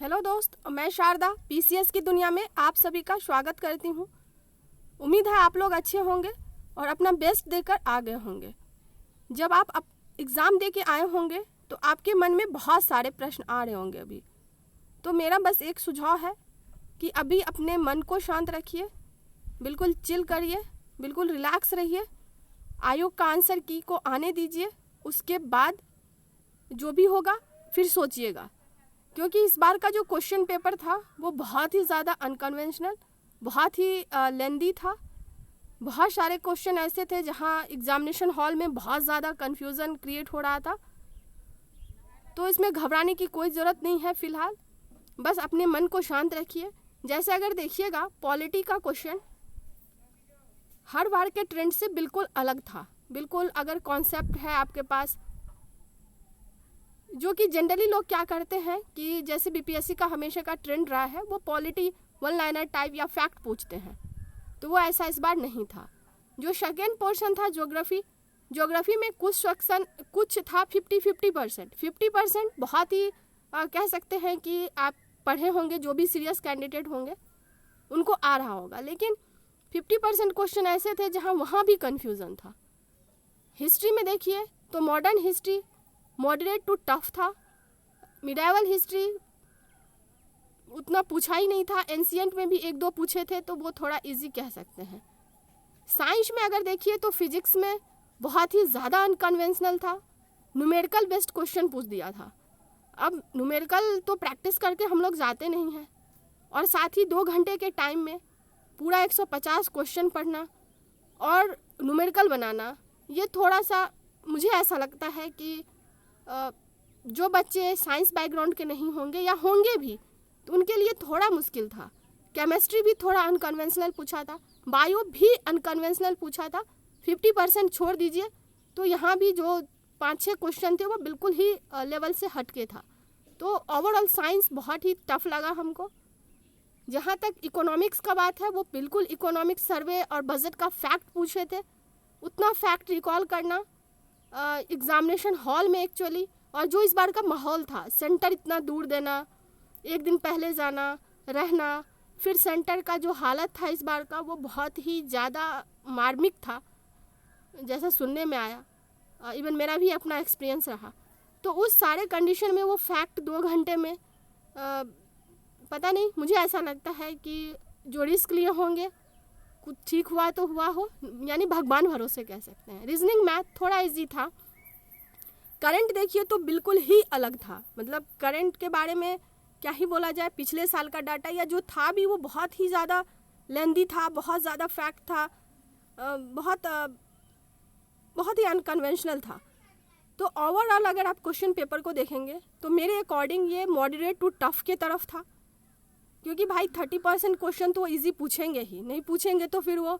Hello दोस्त, मैं Sharda PCS की दुनिया में आप सभी का स्वागत करती हूँ। उम्मीद है आप लोग अच्छे होंगे और अपना बेस्ट देकर आ गए होंगे। जब आप एग्ज़ाम दे के आए होंगे तो आपके मन में बहुत सारे प्रश्न आ रहे होंगे अभी। तो मेरा बस एक सुझाव है कि अभी अपने मन को शांत रखिए, बिल्कुल चिल करिए, बिल्कुल रिलैक्स रहिए। आयोग का आंसर की को आने दीजिए, उसके बाद जो भी होगा फिर सोचिएगा। क्योंकि इस बार का जो क्वेश्चन पेपर था वो बहुत ही ज़्यादा अनकन्वेंशनल, बहुत ही लेंदी था। बहुत सारे क्वेश्चन ऐसे थे जहां एग्जामिनेशन हॉल में बहुत ज़्यादा कन्फ्यूज़न क्रिएट हो रहा था। तो इसमें घबराने की कोई ज़रूरत नहीं है फ़िलहाल, बस अपने मन को शांत रखिए। जैसे अगर देखिएगा पॉलिटी का क्वेश्चन हर बार के ट्रेंड से बिल्कुल अलग था। बिल्कुल अगर कॉन्सेप्ट है आपके पास, जो कि जनरली लोग क्या करते हैं कि जैसे बीपीएससी का हमेशा का ट्रेंड रहा है, वो पॉलिटी वन लाइनर टाइप या फैक्ट पूछते हैं, तो वो ऐसा इस बार नहीं था। जो सेकेंड पोर्शन था ज्योग्राफी में कुछ सेक्शन कुछ था 50% 50% बहुत ही कह सकते हैं कि आप पढ़े होंगे, जो भी सीरियस कैंडिडेट होंगे उनको आ रहा होगा। लेकिन 50% क्वेश्चन ऐसे थे जहाँ वहाँ भी कन्फ्यूज़न था। हिस्ट्री में देखिए तो modern history moderate to tough था। मिडाइवल हिस्ट्री उतना पूछा ही नहीं था। एंशिएंट में भी एक दो पूछे थे, तो वो थोड़ा इजी कह सकते हैं। साइंस में अगर देखिए तो फिजिक्स में बहुत ही ज़्यादा अनकन्वेंशनल था। न्यूमेरिकल बेस्ड क्वेश्चन पूछ दिया था। अब न्यूमेरिकल तो प्रैक्टिस करके हम लोग जाते नहीं हैं, और साथ ही 2 घंटे के टाइम में पूरा 150 क्वेश्चन पढ़ना और न्यूमेरिकल बनाना, ये थोड़ा सा मुझे ऐसा लगता है कि जो बच्चे साइंस बैकग्राउंड के नहीं होंगे या होंगे भी तो उनके लिए थोड़ा मुश्किल था। केमिस्ट्री भी थोड़ा अनकन्वेंशनल पूछा था, बायो भी अनकन्वेंशनल पूछा था। 50% छोड़ दीजिए, तो यहाँ भी जो 5-6 क्वेश्चन थे वो बिल्कुल ही लेवल से हटके था। तो ओवरऑल साइंस बहुत ही टफ लगा हमको। जहाँ तक इकोनॉमिक्स का बात है, वो बिल्कुल इकोनॉमिक्स सर्वे और बजट का फैक्ट पूछे थे। उतना फैक्ट रिकॉल करना एग्जामिनेशन हॉल में एक्चुअली, और जो इस बार का माहौल था, सेंटर इतना दूर देना, एक दिन पहले जाना रहना, फिर सेंटर का जो हालत था इस बार का वो बहुत ही ज़्यादा मार्मिक था जैसा सुनने में आया। इवन मेरा भी अपना एक्सपीरियंस रहा। तो उस सारे कंडीशन में वो फैक्ट 2 घंटे में पता नहीं, मुझे ऐसा लगता है कि जो रिस्क लिए होंगे कुछ ठीक हुआ तो हुआ हो, यानी भगवान भरोसे कह सकते हैं। रीजनिंग मैथ थोड़ा इजी था। करंट देखिए तो बिल्कुल ही अलग था। मतलब करंट के बारे में क्या ही बोला जाए, पिछले साल का डाटा या जो था भी वो बहुत ही ज़्यादा लेंदी था, बहुत ज़्यादा फैक्ट था, बहुत ही अनकन्वेंशनल था। तो ओवरऑल अगर आप क्वेश्चन पेपर को देखेंगे तो मेरे अकॉर्डिंग ये मॉडरेट टू टफ के तरफ था। क्योंकि भाई 30% क्वेश्चन तो वो ईजी पूछेंगे ही, नहीं पूछेंगे तो फिर वो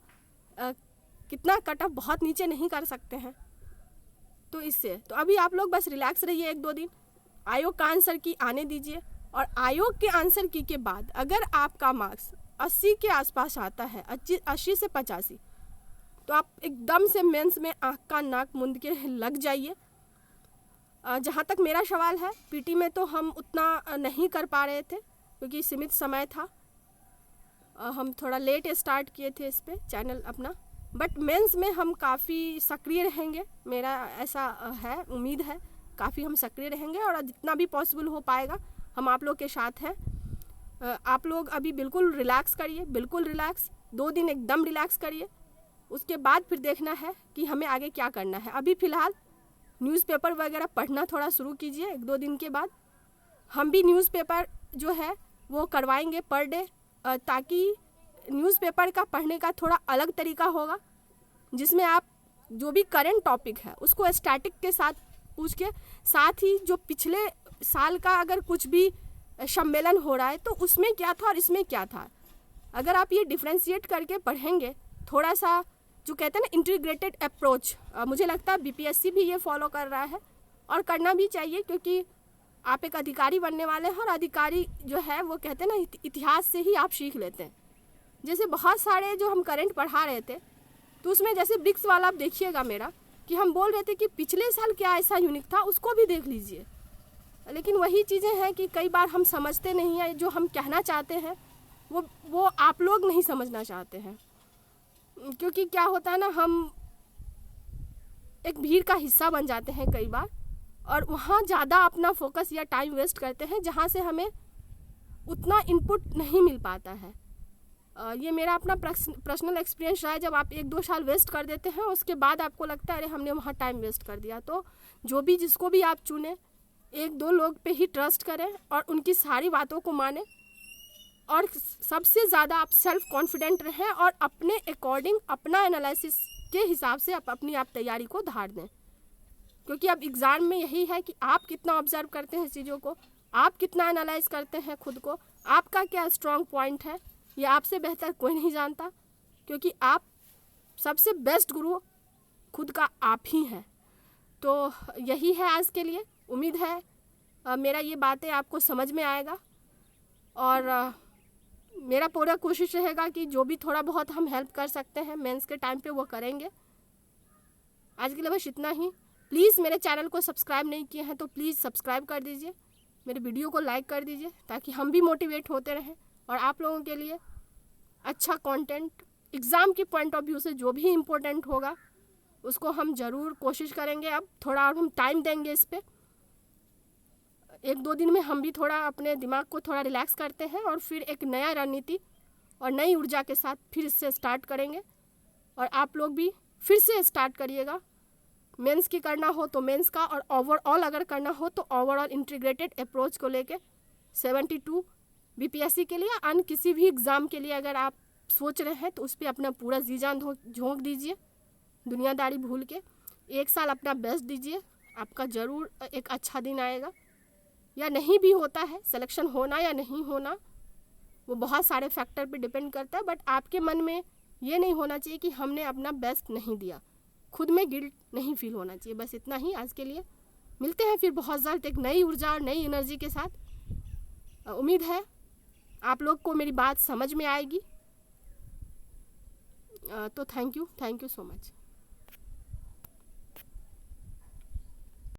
कितना कट ऑफ बहुत नीचे नहीं कर सकते हैं। तो इससे तो अभी आप लोग बस रिलैक्स रहिए 1-2 दिन, आयोग का आंसर की आने दीजिए, और आयोग के आंसर की के बाद अगर आपका मार्क्स 80 के आसपास आता है, 80 से 85, तो आप एकदम से मेंस में आँख का नाक मूंद के लग जाइए। जहाँ तक मेरा सवाल है, पीटी में तो हम उतना नहीं कर पा रहे थे क्योंकि सीमित समय था। हम थोड़ा लेट स्टार्ट किए थे इस पे चैनल अपना, बट मेंस में हम काफ़ी सक्रिय रहेंगे। मेरा ऐसा है, उम्मीद है काफ़ी हम सक्रिय रहेंगे, और जितना भी पॉसिबल हो पाएगा हम आप लोग के साथ हैं। आप लोग अभी बिल्कुल रिलैक्स करिए, बिल्कुल रिलैक्स, 2 दिन एकदम रिलैक्स करिए। उसके बाद फिर देखना है कि हमें आगे क्या करना है। अभी फ़िलहाल न्यूज़पेपर वगैरह पढ़ना थोड़ा शुरू कीजिए। 1-2 दिन के बाद हम भी न्यूज़पेपर जो है वो करवाएंगे पर डे, ताकि न्यूज़पेपर का पढ़ने का थोड़ा अलग तरीका होगा, जिसमें आप जो भी करंट टॉपिक है उसको स्टैटिक के साथ पूछ के, साथ ही जो पिछले साल का अगर कुछ भी सम्मेलन हो रहा है तो उसमें क्या था और इसमें क्या था, अगर आप ये डिफ्रेंशिएट करके पढ़ेंगे, थोड़ा सा जो कहते हैं ना इंटीग्रेटेड अप्रोच, मुझे लगता है बीपीएससी भी ये फॉलो कर रहा है और करना भी चाहिए। क्योंकि आप एक अधिकारी बनने वाले हैं, और अधिकारी जो है वो कहते हैं ना इतिहास से ही आप सीख लेते हैं। जैसे बहुत सारे जो हम करंट पढ़ा रहे थे, तो उसमें जैसे ब्रिक्स वाला आप देखिएगा मेरा, कि हम बोल रहे थे कि पिछले साल क्या ऐसा यूनिक था, उसको भी देख लीजिए। लेकिन वही चीज़ें हैं कि कई बार हम समझते नहीं हैं, जो हम कहना चाहते हैं वो आप लोग नहीं समझना चाहते हैं। क्योंकि क्या होता है ना, हम एक भीड़ का हिस्सा बन जाते हैं कई बार, और वहाँ ज़्यादा अपना फोकस या टाइम वेस्ट करते हैं जहाँ से हमें उतना इनपुट नहीं मिल पाता है। ये मेरा अपना पर्सनल एक्सपीरियंस रहा है। जब आप 1-2 साल वेस्ट कर देते हैं, उसके बाद आपको लगता है अरे हमने वहाँ टाइम वेस्ट कर दिया। तो जो भी जिसको भी आप चुने, 1-2 लोग पे ही ट्रस्ट करें और उनकी सारी बातों को माने, और सबसे ज़्यादा आप सेल्फ कॉन्फिडेंट रहें और अपने अकॉर्डिंग अपना एनालिसिस के हिसाब से आप अपनी तैयारी को धार दें। क्योंकि अब एग्ज़ाम में यही है कि आप कितना ऑब्जर्व करते हैं चीज़ों को, आप कितना एनालाइज करते हैं खुद को, आपका क्या स्ट्रॉन्ग पॉइंट है, ये आपसे बेहतर कोई नहीं जानता। क्योंकि आप सबसे बेस्ट गुरु खुद का आप ही हैं। तो यही है आज के लिए। उम्मीद है मेरा ये बातें आपको समझ में आएगा, और मेरा पूरा कोशिश रहेगा कि जो भी थोड़ा बहुत हम हेल्प कर सकते हैं मेंस के टाइम पे वो करेंगे। आज के लिए बस इतना ही। प्लीज़ मेरे चैनल को सब्सक्राइब नहीं किए हैं तो प्लीज़ सब्सक्राइब कर दीजिए, मेरे वीडियो को लाइक कर दीजिए, ताकि हम भी मोटिवेट होते रहें और आप लोगों के लिए अच्छा कंटेंट एग्ज़ाम की पॉइंट ऑफ व्यू से जो भी इम्पोर्टेंट होगा उसको हम ज़रूर कोशिश करेंगे। अब थोड़ा और हम टाइम देंगे इस पर, 1-2 दिन में हम भी थोड़ा अपने दिमाग को थोड़ा रिलैक्स करते हैं और फिर एक नया रणनीति और नई ऊर्जा के साथ फिर इससे स्टार्ट करेंगे। और आप लोग भी फिर से स्टार्ट करिएगा। मेंस की करना हो तो मेंस का, और ओवरऑल अगर करना हो तो ओवरऑल इंटीग्रेटेड अप्रोच को लेके 72 बीपीएससी के लिए, अन्य किसी भी एग्ज़ाम के लिए अगर आप सोच रहे हैं तो उस पर अपना पूरा जी जान झोंक दीजिए, दुनियादारी भूल के 1 साल अपना बेस्ट दीजिए। आपका ज़रूर एक अच्छा दिन आएगा। या नहीं भी होता है, सिलेक्शन होना या नहीं होना वो बहुत सारे फैक्टर पे डिपेंड करता है, बट आपके मन में ये नहीं होना चाहिए कि हमने अपना बेस्ट नहीं दिया, खुद में गिल्ट नहीं फील होना चाहिए। बस इतना ही आज के लिए। मिलते हैं फिर बहुत जल्द एक नई ऊर्जा और नई एनर्जी के साथ। उम्मीद है आप लोग को मेरी बात समझ में आएगी। तो थैंक यू सो मच।